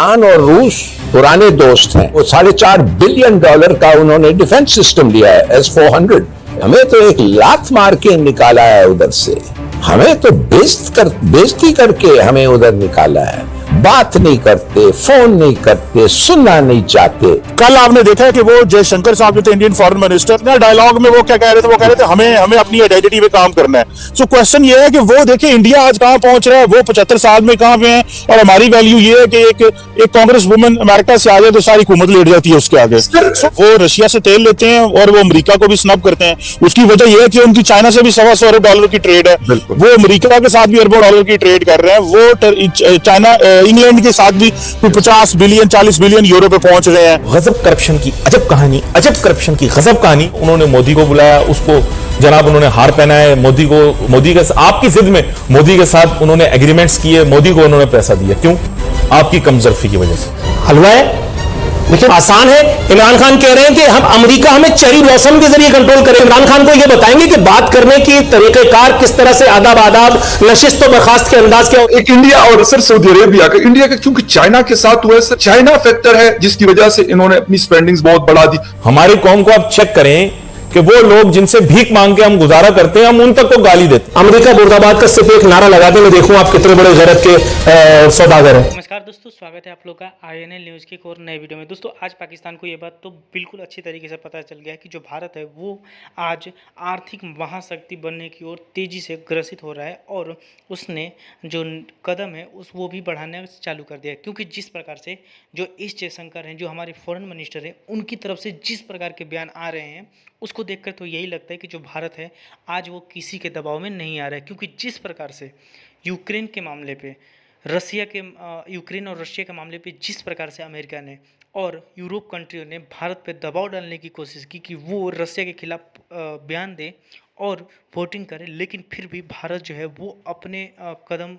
पाकिस्तान और रूस पुराने दोस्त हैं। वो $4.5 बिलियन का उन्होंने डिफेंस सिस्टम लिया है S-400। हमें तो एक लात मार के निकाला है उधर से, हमें तो बेइज्जती करके हमें उधर निकाला है। बात नहीं करते, फोन नहीं करते, सुनना नहीं चाहते। कल आपने देखा है कि वो जयशंकर साहब जो थे इंडियन फॉरेन मिनिस्टर ना, डायलॉग में वो क्या कह रहे थे, वो कह रहे थे हमें अपनी आइडेंटिटी पे काम करना है। सो क्वेश्चन ये है कि वो देखिए इंडिया आज कहां पहुंच रहा है, वो 75 साल में कहां पे हैं, और हमारी वैल्यू ये है कि एक कांग्रेस वुमन अमेरिका से आ जाए तो सारी हुकूमत लेट जाती है उसके आगे। वो रशिया से तेल लेते हैं और वो अमेरिका को भी स्नब करते हैं। उसकी वजह यह है कि उनकी चाइना से भी $125 अरब की ट्रेड है, वो अमेरिका के साथ भी अरबों डॉलर की ट्रेड कर रहे हैं। वो चाइना इंग्लैंड के साथ भी 50 बिलियन 40 बिलियन यूरो पे पहुंच रहे हैं। गजब करप्शन की अजब कहानी, अजब करप्शन की गजब कहानी। उन्होंने मोदी को बुलाया, उसको जनाब उन्होंने हार पहनाया, मोदी के आपकी जिद में मोदी के साथ उन्होंने एग्रीमेंट्स किए, मोदी को उन्होंने पैसा दिया। क्यों? आपकी कमजोरी की वजह से। हलवा है, लेकिन आसान है। इमरान खान कह रहे हैं कि हम अमेरिका हमें चेरी ब्लॉसम के जरिए कंट्रोल करें। इमरान खान को यह बताएंगे कि बात करने की तरीकेकार किस तरह से, आदाब आदाब, नशिस्त बर्खास्त के अंदाज क्या। एक इंडिया और सर सऊदी अरेबिया का, इंडिया का क्योंकि चाइना के साथ हुआ है सर, चाइना फैक्टर है जिसकी वजह से इन्होंने अपनी स्पेंडिंग्स बहुत बढ़ा दी। हमारी कौम को आप चेक करें कि वो लोग जिनसे भीख मांग के हम गुजारा करते हैं, हम उन तक को गाली देते हैं। अमेरिका मुर्दाबाद का सिर्फ एक नारा लगा दें, मैं देखूं आप कितने बड़े गैरत के सौदागर हैं। नमस्कार दोस्तों, स्वागत है आप लोग का INL न्यूज़ की एक और नए वीडियो में। दोस्तों आज पाकिस्तान को ये बात तो बिल्कुल अच्छी तरीके से पता चल गया है कि जो भारत है वो आज आर्थिक महाशक्ति बनने की ओर तेज़ी से ग्रसित हो रहा है, और उसने जो कदम है वो भी बढ़ाना चालू कर दिया है। क्योंकि जिस प्रकार से जो एस जयशंकर हैं, जो हमारे फॉरेन मिनिस्टर हैं, उनकी तरफ से जिस प्रकार के बयान आ रहे हैं उसको देखकर तो यही लगता है कि जो भारत है आज वो किसी के दबाव में नहीं आ रहा है। क्योंकि जिस प्रकार से यूक्रेन के मामले पे यूक्रेन और रशिया के मामले पे जिस प्रकार से अमेरिका ने और यूरोप कंट्रियों ने भारत पे दबाव डालने की कोशिश की कि वो रशिया के खिलाफ बयान दे और वोटिंग करे, लेकिन फिर भी भारत जो है वो अपने कदम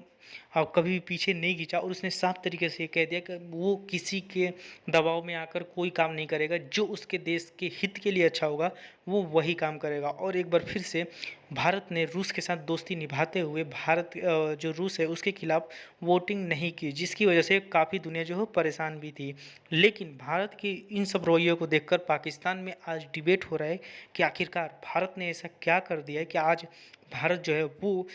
कभी भी पीछे नहीं खींचा, और उसने साफ तरीके से कह दिया कि वो किसी के दबाव में आकर कोई काम नहीं करेगा। जो उसके देश के हित के लिए अच्छा होगा वो वही काम करेगा। और एक बार फिर से भारत ने रूस के साथ दोस्ती निभाते हुए भारत जो रूस है उसके खिलाफ वोटिंग नहीं की, जिसकी वजह से काफ़ी दुनिया जो है परेशान भी थी। लेकिन भारत के इन सब रवैयों को देखकर पाकिस्तान में आज डिबेट हो रहा है कि आखिरकार भारत ने ऐसा क्या कर दिया है कि आज भारत जो है वो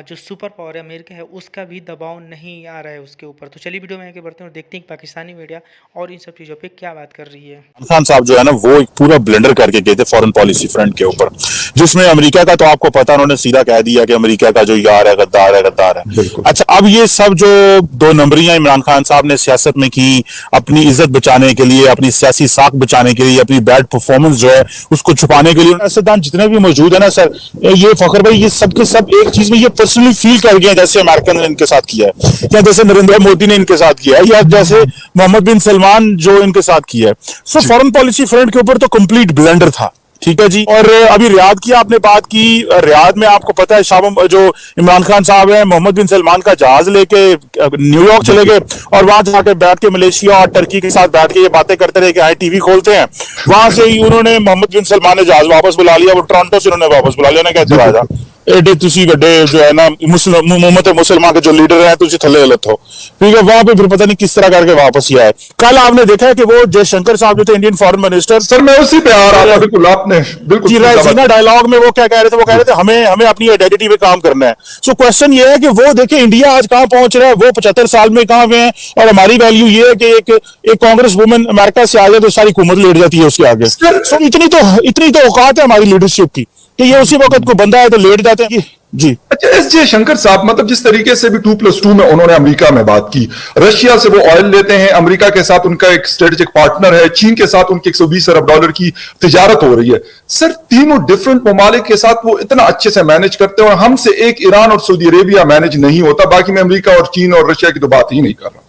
जो सुपर पावर है अमेरिका है उसका भी दबाव नहीं आ रहा है उसके ऊपर। तो चलिए वीडियो में आगे बढ़ते हैं और देखते हैं पाकिस्तानी मीडिया और इन सब चीज़ों पे क्या बात कर रही है। खान साहब जो है ना वो एक पूरा ब्लेंडर करके गए थे फॉरेन पॉलिसी फ्रंट के ऊपर, जिसमें अमेरिका का तो आपको पता, उन्होंने सीधा कह दिया कि अमेरिका का जो यार है गद्दार है, गद्दार है। अच्छा, अब ये सब जो दो नंबरियां इमरान खान साहब ने सियासत में की, अपनी इज्जत बचाने के लिए, अपनी सियासी साख बचाने के लिए, अपनी बैड परफॉर्मेंस जो है उसको छुपाने के लिए, सियासतदान जितने भी मौजूद है ना सर, ये फखर भाई, ये सब के सब एक चीज में ये पर्सनली फील कर गए, जैसे अमेरिका ने इनके साथ किया है, या जैसे नरेंद्र मोदी ने इनके साथ किया है, या जैसे मोहम्मद बिन सलमान जो इनके साथ किया है। सो फॉरेन पॉलिसी फ्रंट के ऊपर तो कंप्लीट ब्लेंडर था, ठीक है जी। और अभी रियाद की आपने बात की, रियाद में आपको पता है शाम जो इमरान खान साहब हैं मोहम्मद बिन सलमान का जहाज लेके न्यूयॉर्क चले गए, और वहां जाके बैठ के मलेशिया और टर्की के साथ बैठ के ये बातें करते रहे कि हाँ टीवी खोलते हैं। वहां से ही उन्होंने मोहम्मद बिन सलमान ने जहाज वापस बुला लिया, वो टोरंटो से उन्होंने वापस बुला लिया। उन्होंने कहते राजा एडे तुसी वड्डे जो है ना उम्मत मुसलमान के जो लीडर हैं तुसी थल्ले गलत हो, ठीक है। वहां पे फिर पता नहीं किस तरह करके वापस ही आए। कल आपने देखा है कि वो जयशंकर साहब जो थे इंडियन फॉरेन मिनिस्टर, सर मैं उसी पे आ रहा था, बिल्कुल आपने बिल्कुल डायलॉग में वो क्या कह रहे थे, वो कह रहे थे हमें अपनी आइडेंटिटी पे काम करना है। सो क्वेश्चन ये है कि वो देखिए इंडिया आज कहां पहुंच रहा है, वो 75 साल में कहां पे हैं, और हमारी वैल्यू ये है कि एक कांग्रेस वुमन अमेरिका से आ जाए तो सारी हुकूमत लेट जाती है उसके आगे। सो इतनी तो औकात है हमारी लीडरशिप की कि ये उसी वक्त को बंदा है तो लेट जाते हैं जी। अच्छा, एस जयशंकर साहब, मतलब जिस तरीके से भी 2+2 में उन्होंने अमेरिका में बात की, रशिया से वो ऑयल लेते हैं, अमेरिका के साथ उनका एक स्ट्रेटेजिक पार्टनर है, चीन के साथ उनकी $120 अरब की तिजारत हो रही है। सर तीनों डिफरेंट ममालिक के साथ वो इतना अच्छे से मैनेज करते हैं, और हमसे एक ईरान और सऊदी अरेबिया मैनेज नहीं होता। बाकी मैं अमेरिका और चीन और रशिया की तो बात ही नहीं कर रहा।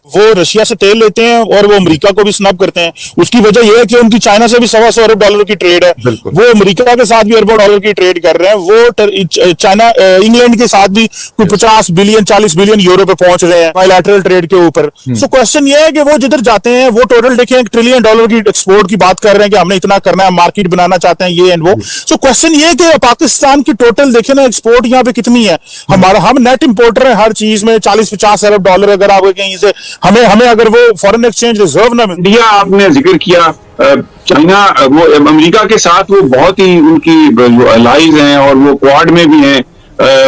वो रशिया से तेल लेते हैं और वो अमेरिका को भी स्नब करते हैं। उसकी वजह यह है कि उनकी चाइना से भी $125 अरब की ट्रेड है, वो अमेरिका के साथ भी अरबों डॉलर की ट्रेड कर रहे हैं। वो चाइना इंग्लैंड के साथ भी कोई 50 बिलियन 40 बिलियन यूरो पे पहुंच रहे हैं बायलैटरल ट्रेड के ऊपर। सो क्वेश्चन ये है कि वो जिधर जाते हैं वो टोटल देखें $1 ट्रिलियन की एक्सपोर्ट की बात कर रहे हैं कि हमने इतना करना है, मार्केट बनाना चाहते हैं, ये एंड वो। सो क्वेश्चन ये है कि पाकिस्तान की टोटल देखें ना एक्सपोर्ट यहाँ पे कितनी है। हम नेट इंपोर्टर है हर चीज में, $40-50 अरब अगर आप कहीं से हमें अगर वो फॉरेन एक्सचेंज रिजर्व ना मिले। इंडिया आपने जिक्र किया, चाइना वो अमेरिका के साथ वो बहुत ही उनकी जो अलाइज हैं और वो क्वाड में भी हैं,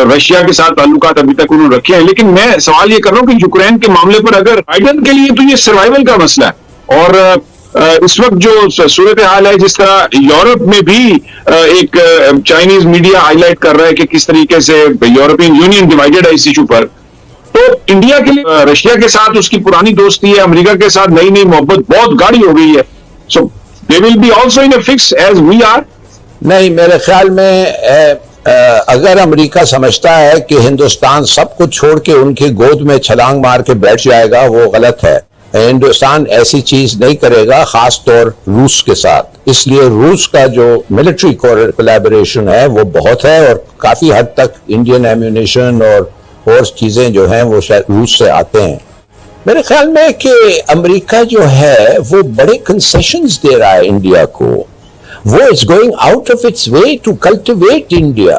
रशिया के साथ ताल्लुकात अभी तक उन्होंने रखे हैं। लेकिन मैं सवाल ये कर रहा हूं कि यूक्रेन के मामले पर अगर बाइडेन के लिए तो ये सर्वाइवल का मसला है, और इस वक्त जो सूरत हाल है, जिस तरह यूरोप में भी एक चाइनीज मीडिया हाईलाइट कर रहा है कि किस तरीके से यूरोपियन यूनियन डिवाइडेड है इस इशू पर, तो इंडिया के लिए रशिया के साथ उसकी पुरानी दोस्ती है, अमेरिका के साथ नई नई मोहब्बत बहुत गाढ़ी हो गई है, so they will be also in a fix as we are. नहीं, मेरे ख्याल में अगर अमेरिका समझता है कि हिंदुस्तान सब कुछ छोड़ के उनकी गोद में छलांग मार के बैठ जाएगा, वो गलत है। हिंदुस्तान ऐसी चीज नहीं करेगा, खास तौर रूस के साथ। इसलिए रूस का जो मिलिट्री कोलैबोरेशन है वो बहुत है, और काफी हद तक इंडियन एम्यूनिशन और चीजें जो हैं वो शायद रूस से आते हैं। मेरे ख्याल में कि अमेरिका जो है वो बड़े कंसेशंस दे रहा है इंडिया को, वो is going out of its way to cultivate India.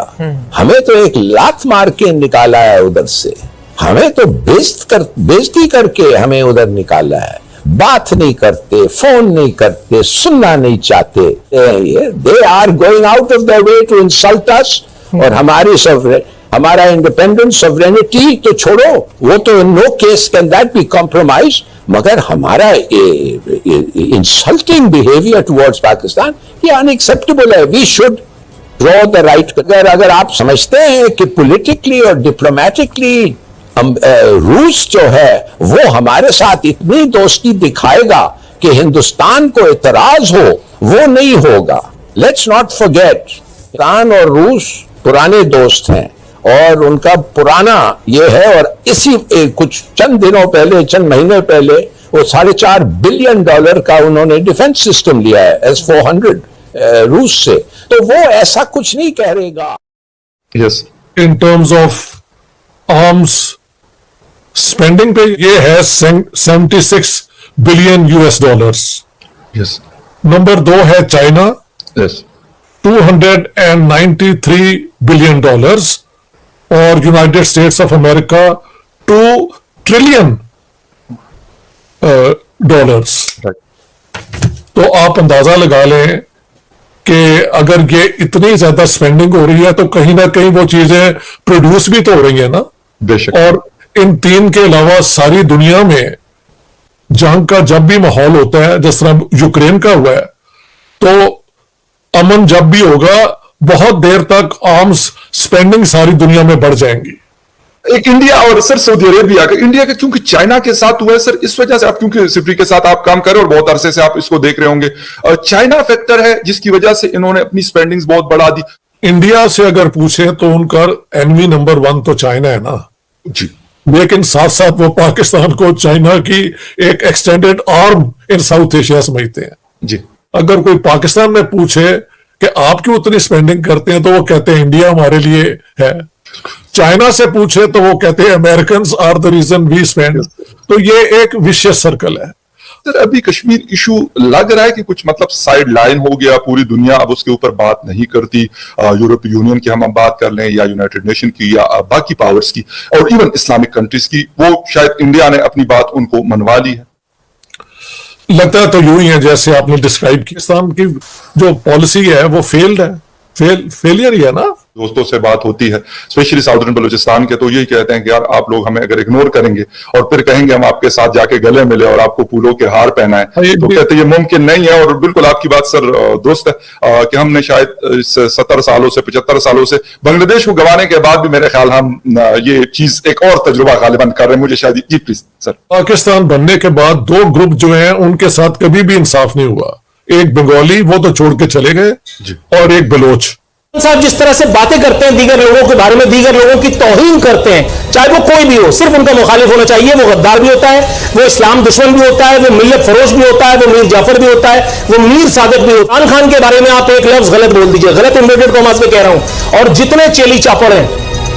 हमें तो एक लात मार के निकाला है उधर से, हमें तो बेइज्जती करके हमें उधर निकाला है। बात नहीं करते, फोन नहीं करते, सुनना नहीं चाहते। They are going out of the way to insult us, और हमारा इंडिपेंडेंस सॉवरेनिटी तो छोड़ो, वो तो no case can that be compromise, मगर हमारा इंसल्टिंग बिहेवियर टुवर्ड्स पाकिस्तान ये अनएक्सेप्टेबल है। We should draw the right. अगर आप समझते हैं कि पॉलिटिकली और डिप्लोमेटिकली रूस जो है वो हमारे साथ इतनी दोस्ती दिखाएगा कि हिंदुस्तान को इतराज हो, वो नहीं होगा। लेट्स नॉट फॉरगेट, ईरान और रूस पुराने दोस्त हैं और उनका पुराना ये है, और इसी कुछ चंद दिनों पहले, चंद महीने पहले वो $4.5 बिलियन का उन्होंने डिफेंस सिस्टम लिया है S-400 रूस से, तो वो ऐसा कुछ नहीं कहेगा। Yes, in terms of arms spending पे ये है $76 बिलियन। यस, नंबर 2 है चाइना, यस, $293 बिलियन, और United states of America $2 trillion. तो आप अंदाजा लगा लें कि अगर ये इतनी ज्यादा स्पेंडिंग हो रही है तो कहीं ना कहीं वो चीजें प्रोड्यूस भी तो हो रही है ना। बेशक। और इन 3 के अलावा सारी दुनिया में जंग का जब भी माहौल होता है, जिस तरह यूक्रेन का हुआ है, तो अमन जब भी होगा बहुत देर तक आर्म्स स्पेंडिंग सारी दुनिया में बढ़ जाएंगी। एक इंडिया और सर सऊदी अरेबिया का, इंडिया का क्योंकि चाइना के साथ हुआ है सर, इस वजह से आप, क्योंकि सिप्री के साथ आप काम कर रहे हो और बहुत अरसे से आप इसको देख रहे होंगे, चाइना फैक्टर है जिसकी वजह से इन्होंने अपनी स्पेंडिंग्स बहुत बढ़ा दी। इंडिया से अगर पूछे तो उनका एनिमी नंबर 1 तो चाइना है ना जी, लेकिन साथ साथ वो पाकिस्तान को चाइना की एक एक्सटेंडेड आर्म इन साउथ एशिया समझते हैं जी। अगर कोई पाकिस्तान में पूछे कि आप क्यों उतनी स्पेंडिंग करते हैं तो वो कहते हैं इंडिया हमारे लिए है। चाइना से पूछे तो वो कहते हैं American are the reason we spend. तो ये एक विशियस सर्कल है। सर अभी कश्मीर इशू लग रहा है कि कुछ मतलब साइड लाइन हो गया, पूरी दुनिया अब उसके ऊपर बात नहीं करती। यूरोपीय यूनियन की हम बात कर लें या यूनाइटेड नेशन की या बाकी पावर्स की और इवन इस्लामिक कंट्रीज की, वो शायद इंडिया ने अपनी बात उनको मनवा ली है। लगता है तो यूं ही है जैसे आपने डिस्क्राइब की। पाकिस्तान की जो पॉलिसी है वो फेल्ड है, फेलियर ही है ना। दोस्तों से बात होती है स्पेशली साउदर्न बलूचिस्तान के, तो यही कहते हैं कि यार आप लोग हमें अगर इग्नोर करेंगे और फिर कहेंगे हम आपके साथ जाके गले मिले और आपको फूलों के हार पहनाएं, तो कहते हैं ये मुमकिन नहीं है। और बिल्कुल आपकी बात सर दुरुस्त है कि हमने शायद 70 सालों से 75 सालों से बांग्लादेश को गंवाने के बाद भी मेरे ख्याल हम ये चीज एक और तजुर्बा गालिबन कर रहे हैं। मुझे शायद जी प्लीज सर। पाकिस्तान बनने के बाद 2 ग्रुप जो हैं उनके साथ कभी भी इंसाफ नहीं हुआ। एक बंगाली, वो तो छोड़ के चले गए, और एक बलोच साहब जिस तरह से बातें करते हैं दीगर लोगों के बारे में, दीगर लोगों की तौहीन करते हैं, चाहे वो कोई भी हो, सिर्फ उनका मुखालिफ होना चाहिए। वो गद्दार भी होता है, वो इस्लाम दुश्मन भी होता है, वो मिल्लत फरोश भी होता है, वो मीर जाफर भी होता है, वो मीर सादिक भी होता है। इमरान खान के बारे में आप एक लफ्ज गलत बोल दीजिए, गलत इन्वर्टेड कॉमास में कह रहा हूं, और जितने चेली चापड़ हैं,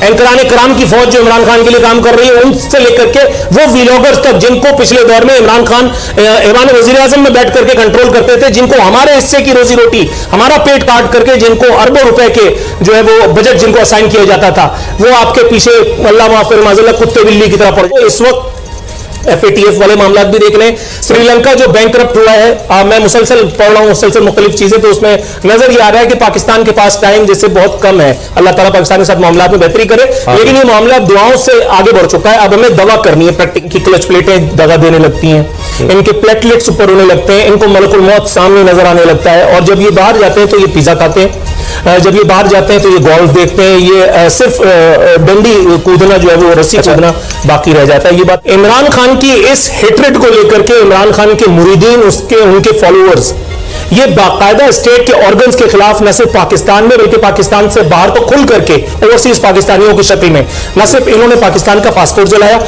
एंकराने कराम की फौज जो इमरान खान के लिए काम कर रही है, उनसे लेकर के वो व्लॉगर्स तक जिनको पिछले दौर में इमरान खान ऐवान वजीर आजम में बैठ करके कंट्रोल करते थे, जिनको हमारे हिस्से की रोजी रोटी, हमारा पेट काट करके जिनको अरबों रुपए के जो है वो बजट जिनको असाइन किया जाता था, वो आपके पीछे अल्लाह माफ करे माज़ल्लाह कुत्ते बिल्ली की तरह पड़े। इस वक्त FATF वाले मामला भी देख लें, श्रीलंका जो बैंकरप्ट हुआ है, मैं मुसलसल पढ़ रहा हूं, मुसलसल मुख्तलिफ चीजें, तो उसमें नजर ये आ रहा है कि पाकिस्तान के पास टाइम जैसे बहुत कम है। अल्लाह ताला पाकिस्तान के साथ मामला में बेहतरी करे, लेकिन ये मामला दुआओं से आगे बढ़ चुका है। अब हमें दवा करनी है, प्रैक्टिकल की क्लच प्लेटें दवा देने लगती हैं, इनके प्लेटलेट्स ऊपर होने लगते हैं, इनको मलकुल मौत सामने नजर आने लगता है, और जब ये बाहर जाते हैं तो ये पिज्जा खाते हैं, जब ये बाहर जाते हैं तो ये गोल्फ देखते हैं, ये सिर्फ डंडी कूदना जो है वो रस्सी कूदना बाकी रह जाता है। ये बात इमरान खान की इस हेट्रेड को लेकर के इमरान खान के मुरीदीन, उसके उनके फॉलोअर्स, ये बाकायदा स्टेट के ऑर्गन्स के खिलाफ न सिर्फ पाकिस्तान में बल्कि पाकिस्तान से बाहर तो खुल करके ओवरसीज पाकिस्तानियों की शक्ल में न सिर्फ इन्होंने पाकिस्तान का पासपोर्ट जलाया,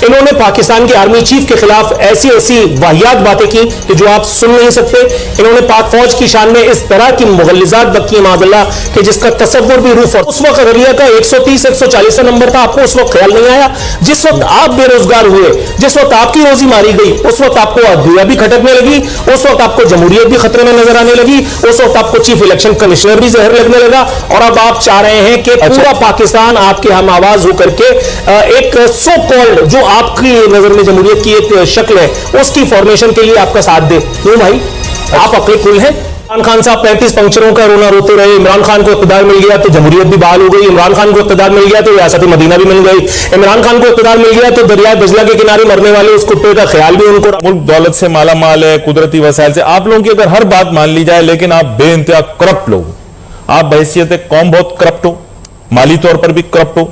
इन्होंने पाकिस्तान के आर्मी चीफ के खिलाफ ऐसी ऐसी वाहियात बातें की कि जो आप सुन नहीं सकते। इन्होंने पाक फौज की शान में इस तरह की मुगल्लिजात बकी मादल्ला कि जिसका तसव्वुर भी रूफ। उस वक्त अगलिया का 130-140 नंबर था, आपको उस वक्त ख्याल नहीं आया। जिस वक्त आप बेरोजगार हुए, जिस वक्त आपकी रोजी मारी गई, उस वक्त आपको अदलिया भी खटकने लगी, उस वक्त आपको जमहूरियत भी खतरे में नजर आने लगी, उस वक्त आपको चीफ इलेक्शन कमिश्नर भी जहर लगने लगा, और अब आप चाह रहे हैं कि पूरा पाकिस्तान आपके हम आवाज होकर के एक सो कॉल्ड जो आपकी नजर में जमहूरियत की एक शक्ल है उसकी फॉर्मेशन के लिए आपका साथ दे। क्यों भाई, आप अकल कुल हैं? इमरान खान साहब 35 पंक्चरों का रोना रोते रहे। इमरान खान को इक़्तिदार मिल गया तो जमहूरियत भी बहाल हो गई, इमरान खान को इक़्तिदार मिल गया तो रियासत मदीना भी मिल गई, इमरान खान को इक़्तिदार मिल गया तो दरिया बजला के किनारे मरने वाले उस कुत्ते का ख्याल भी उनको। मुल्क दौलत से माला माल है, कुदरती वसाइल से, आप लोगों की अगर हर बात मान ली जाए, लेकिन आप बेइंतहा करप्ट लोग, आप बहैसियत कौम बहुत करप्ट हो, माली तौर पर भी करप्ट हो।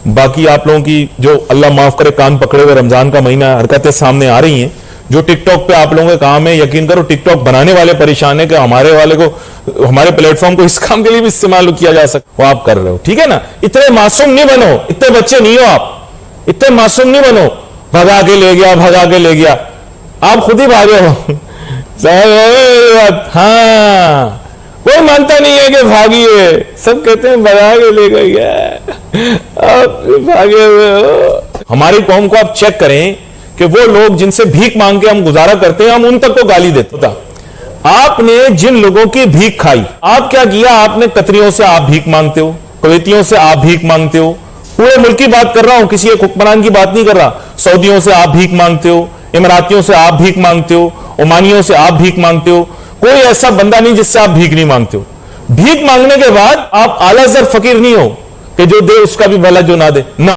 बाकी आप लोगों की जो अल्लाह माफ करे कान पकड़े हुए रमजान का महीना हरकतें सामने आ रही हैं, जो टिकटॉक पे आप लोगों का काम है, यकीन करो टिकटॉक बनाने वाले परेशान है कि हमारे वाले को, हमारे प्लेटफॉर्म को इस काम के लिए भी इस्तेमाल किया जा सकता, वो आप कर रहे हो, ठीक है ना। इतने मासूम नहीं बनो, इतने बच्चे नहीं हो आप, इतने मासूम नहीं बनो। भगा के ले गया, भगा के ले गया, आप खुद ही भागे हो। हाँ, कोई मानता नहीं है कि भागी है, सब कहते हैं भगा के ले गया, आप भागे हुए हो। हमारी कौम को आप चेक करें कि वो लोग जिनसे भीख मांग के हम गुजारा करते हैं, हम उन तक को गाली देते था। आपने जिन लोगों की भीख खाई, आप क्या किया, आपने कतरियों से आप भीख मांगते हो, कुवैतियों से आप भीख मांगते हो, पूरे मुल्क की बात कर रहा हूं, किसी एक हुक्मरान की बात नहीं कर रहा। सऊदियों से आप भीख मांगते हो, इमरातियों से आप भीख मांगते हो, ओमानियों से आप भीख मांगते हो, कोई ऐसा बंदा नहीं जिससे आप भीख नहीं मांगते हो। भीख मांगने के बाद आप आला ज़र फकीर नहीं हो कि जो दे उसका भी भला जो ना दे ना।